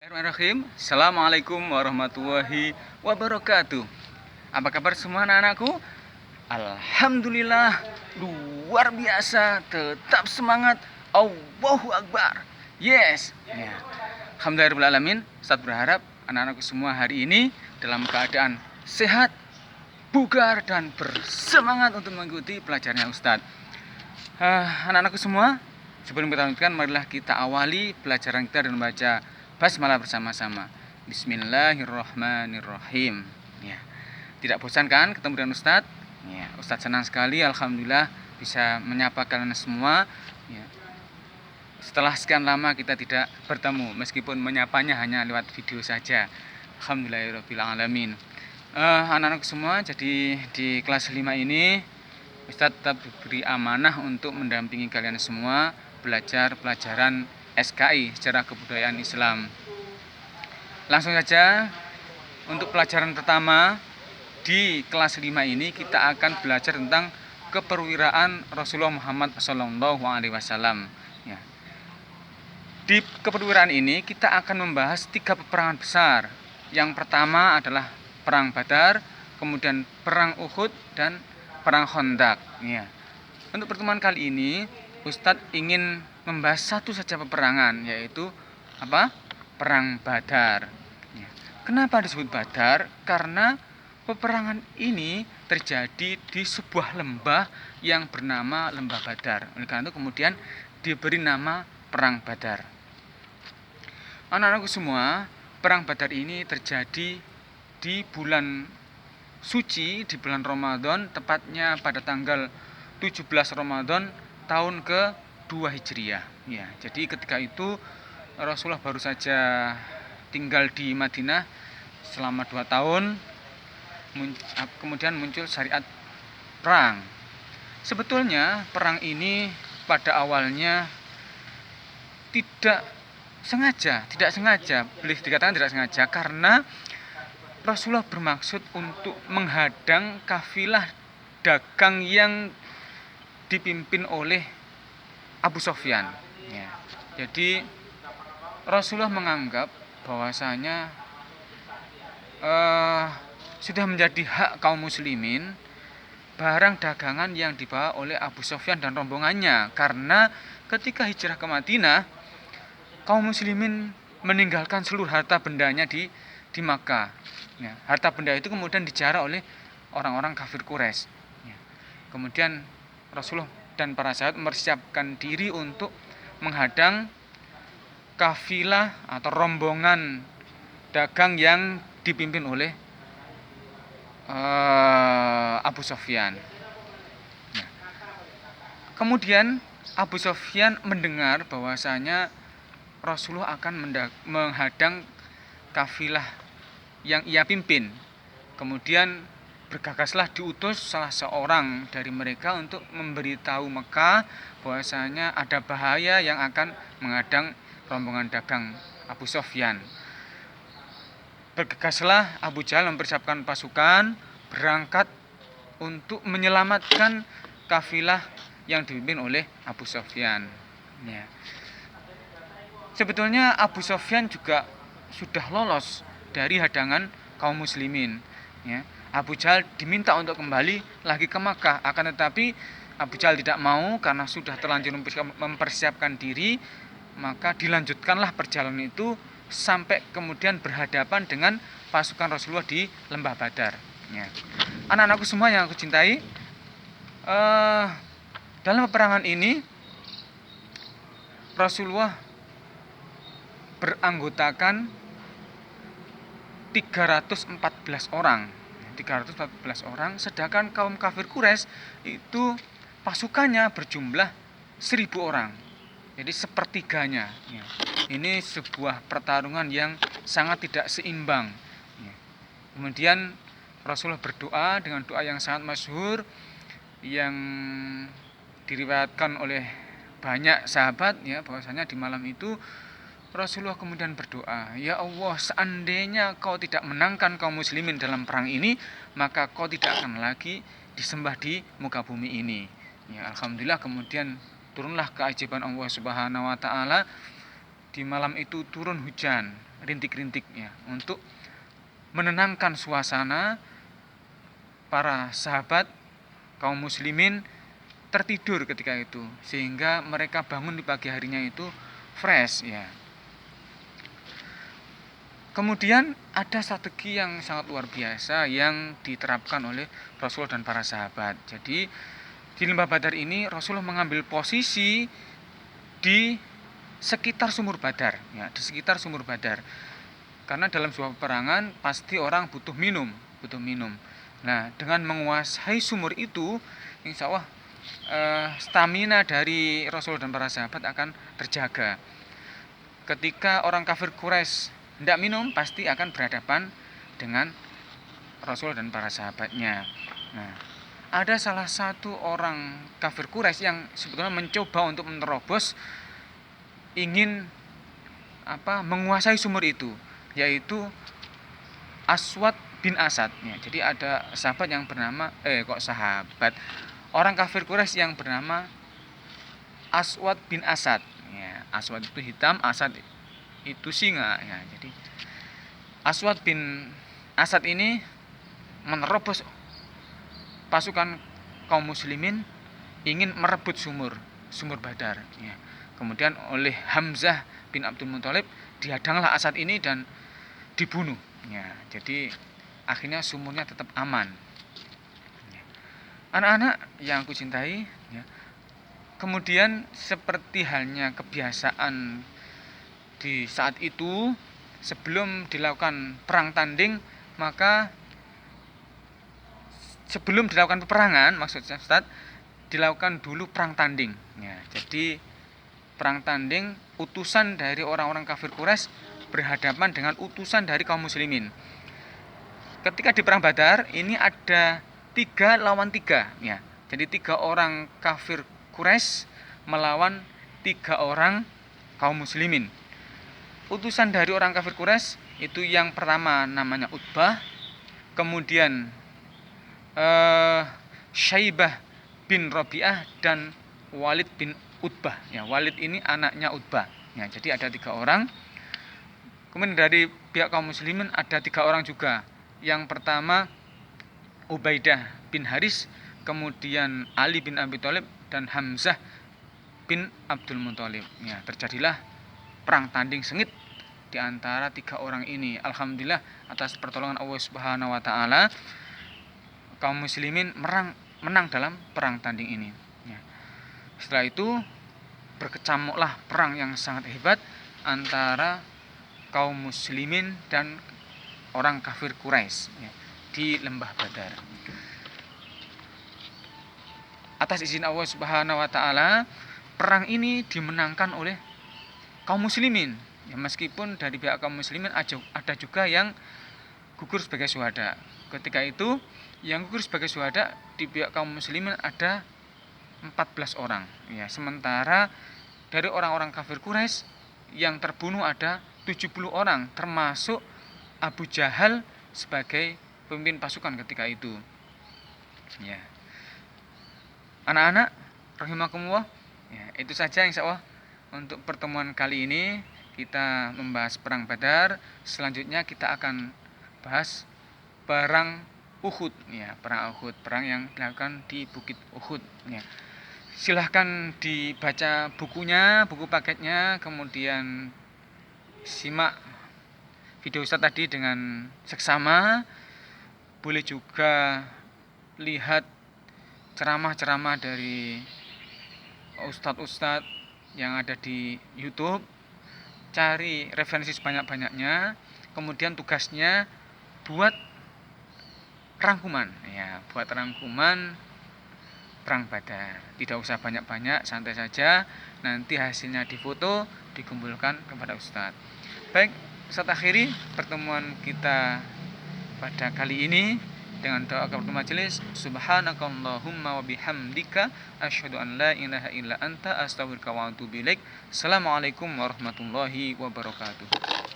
Bismillahirrahmanirrahim. Assalamualaikum warahmatullahi wabarakatuh. Apa kabar semua anak-anakku? Alhamdulillah, luar biasa, tetap semangat. Allahu Akbar. Yes. Ya. Alhamdulillahirrahmanirrahim. Ustaz berharap anak-anakku semua hari ini dalam keadaan sehat, bugar, dan bersemangat untuk mengikuti pelajarannya Ustaz. Anak-anakku semua, sebelum kita lanjutkan, marilah kita awali pelajaran kita dengan membaca basmalah bersama-sama. Bismillahirrahmanirrahim. Ya. Tidak bosan kan ketemu dengan Ustadz? Ya, Ustadz senang sekali, alhamdulillah bisa menyapa kalian semua. Ya. Setelah sekian lama kita tidak bertemu, meskipun menyapanya hanya lewat video saja. Alhamdulillahirabbil alamin. Anak-anak semua, jadi di kelas 5 ini Ustadz tetap diberi amanah untuk mendampingi kalian semua belajar pelajaran SKI, sejarah kebudayaan Islam. Langsung saja untuk pelajaran pertama di kelas 5 ini kita akan belajar tentang keperwiraan Rasulullah Muhammad SAW. Ya. Di keperwiraan ini kita akan membahas 3 peperangan besar. Yang pertama adalah perang Badar, kemudian perang Uhud, dan perang Khandaq. Ya. Untuk pertemuan kali ini Ustadz ingin membahas satu saja peperangan, yaitu apa? Perang Badar. Ya. Kenapa disebut Badar? Karena peperangan ini terjadi di sebuah lembah yang bernama Lembah Badar. Oleh karena itu kemudian diberi nama Perang Badar. Anak-anakku semua, Perang Badar ini terjadi di bulan suci, di bulan Ramadan, tepatnya pada tanggal 17 Ramadan tahun ke-2 Hijriah. Ya, jadi ketika itu Rasulullah baru saja tinggal di Madinah selama 2 tahun, kemudian muncul syariat perang. Sebetulnya perang ini pada awalnya tidak sengaja, boleh dikatakan tidak sengaja, karena Rasulullah bermaksud untuk menghadang kafilah dagang yang dipimpin oleh Abu Sufyan. Ya. Jadi Rasulullah menganggap bahwasanya sudah menjadi hak kaum muslimin barang dagangan yang dibawa oleh Abu Sufyan dan rombongannya, karena ketika hijrah ke Madinah kaum muslimin meninggalkan seluruh harta bendanya di Makkah. Ya. Harta benda itu kemudian dijarah oleh orang-orang kafir Quraisy. Ya. Kemudian Rasulullah dan para sahabat mempersiapkan diri untuk menghadang kafilah atau rombongan dagang yang dipimpin oleh Abu Sufyan. Nah, kemudian Abu Sufyan mendengar bahwasanya Rasulullah akan menghadang kafilah yang ia pimpin. Kemudian bergegaslah diutus salah seorang dari mereka untuk memberitahu Mekah bahwasanya ada bahaya yang akan menghadang rombongan dagang Abu Sufyan. Bergegaslah Abu Jahal mempersiapkan pasukan berangkat untuk menyelamatkan kafilah yang dipimpin oleh Abu Sufyan. Ya. Sebetulnya Abu Sufyan juga sudah lolos dari hadangan kaum muslimin. Ya. Abu Jahal diminta untuk kembali lagi ke Makkah, akan tetapi Abu Jahal tidak mau karena sudah terlanjur mempersiapkan diri. Maka dilanjutkanlah perjalanan itu sampai kemudian berhadapan dengan pasukan Rasulullah di Lembah Badar. Ya. Anak-anakku semua yang aku cintai, dalam peperangan ini Rasulullah beranggotakan 314 orang. 314 orang, sedangkan kaum kafir Quraisy itu pasukannya berjumlah 1000 orang. Jadi sepertiganya. Ya. Ini sebuah pertarungan yang sangat tidak seimbang. Ya. Kemudian Rasulullah berdoa dengan doa yang sangat masyhur yang diriwayatkan oleh banyak sahabat, ya, bahwasanya di malam itu Rasulullah kemudian berdoa, ya Allah, seandainya kau tidak menangkan kaum muslimin dalam perang ini, maka kau tidak akan lagi disembah di muka bumi ini. Ya, alhamdulillah kemudian turunlah keajaiban Allah Subhanahu wa taala. Di malam itu turun hujan. rintik-rintik ya, untuk menenangkan suasana. Para sahabat kaum muslimin tertidur ketika itu, sehingga mereka bangun di pagi harinya itu fresh ya. Kemudian ada strategi yang sangat luar biasa yang diterapkan oleh Rasul dan para sahabat. Jadi di lembah Badar ini Rasulullah mengambil posisi di sekitar sumur Badar ya, di sekitar sumur Badar. Karena dalam sebuah peperangan pasti orang butuh minum. Nah, dengan menguasai sumur itu, insya Allah stamina dari Rasul dan para sahabat akan terjaga. Ketika orang kafir Quraisy tidak minum, pasti akan berhadapan dengan Rasul dan para sahabatnya. Nah, ada salah satu orang kafir Quraisy yang sebetulnya mencoba untuk menerobos, ingin menguasai sumur itu, yaitu Aswad bin Asad ya. Jadi ada sahabat yang bernama orang kafir Quraisy yang bernama Aswad bin Asad ya. Aswad itu hitam, Asad itu singa ya. Jadi Aswad bin Asad ini menerobos pasukan kaum muslimin, ingin merebut sumur Badar ya. Kemudian oleh Hamzah bin Abdul Muthalib dihadanglah Asad ini dan dibunuh ya. Jadi akhirnya sumurnya tetap aman. Anak-anak yang aku cintai ya, kemudian seperti halnya kebiasaan di saat itu, sebelum dilakukan perang tanding, maka sebelum dilakukan peperangan, maksudnya Ustaz, dilakukan dulu perang tanding ya. Jadi perang tanding, utusan dari orang-orang kafir Quraisy berhadapan dengan utusan dari kaum muslimin. Ketika di perang Badar ini ada 3 lawan 3 ya. Jadi 3 orang kafir Quraisy melawan 3 orang kaum muslimin. Utusan dari orang kafir Quraisy itu yang pertama namanya Utbah, kemudian Syaibah bin Rabi'ah dan Walid bin Utbah ya. Walid ini anaknya Utbah ya. Jadi ada 3 orang. Kemudian dari pihak kaum muslimin ada 3 orang juga. Yang pertama Ubaidah bin Haris, kemudian Ali bin Abi Thalib, dan Hamzah bin Abdul Muthalib ya. Terjadilah perang tanding sengit di antara 3 orang ini. Alhamdulillah atas pertolongan Allah Subhanahu wa taala, kaum muslimin menang dalam perang tanding ini ya. Setelah itu berkecamuklah perang yang sangat hebat antara kaum muslimin dan orang kafir Quraisy ya, di lembah Badar. Atas izin Allah Subhanahu wa taala, perang ini dimenangkan oleh kaum muslimin ya, meskipun dari pihak kaum muslimin ada juga yang gugur sebagai syuhada. Ketika itu yang gugur sebagai syuhada di pihak kaum muslimin ada 14 orang ya, sementara dari orang-orang kafir Quraisy yang terbunuh ada 70 orang, termasuk Abu Jahal sebagai pemimpin pasukan ketika itu ya. Anak-anak rahimakumullah ya, itu saja insyaallah untuk pertemuan kali ini. Kita membahas perang Badar. Selanjutnya kita akan bahas perang Uhud ya, perang Uhud, perang yang dilakukan di Bukit Uhud ya. Silahkan dibaca bukunya, buku paketnya, kemudian simak video Ustaz tadi dengan seksama. Boleh juga lihat ceramah-ceramah dari ustadz-ustadz yang ada di YouTube. Cari referensi sebanyak-banyaknya. Kemudian tugasnya buat rangkuman ya, buat rangkuman perang Badar. Tidak usah banyak-banyak, santai saja. Nanti hasilnya difoto, dikumpulkan kepada Ustadz. Baik, Ustadz akhiri pertemuan kita pada kali ini dengan doa kafaratul majelis. Subhanakallahumma wa bihamdika asyhadu an la ilaha illa anta astaghfiruka wa atubu ilaik. Assalamualaikum warahmatullahi wabarakatuh.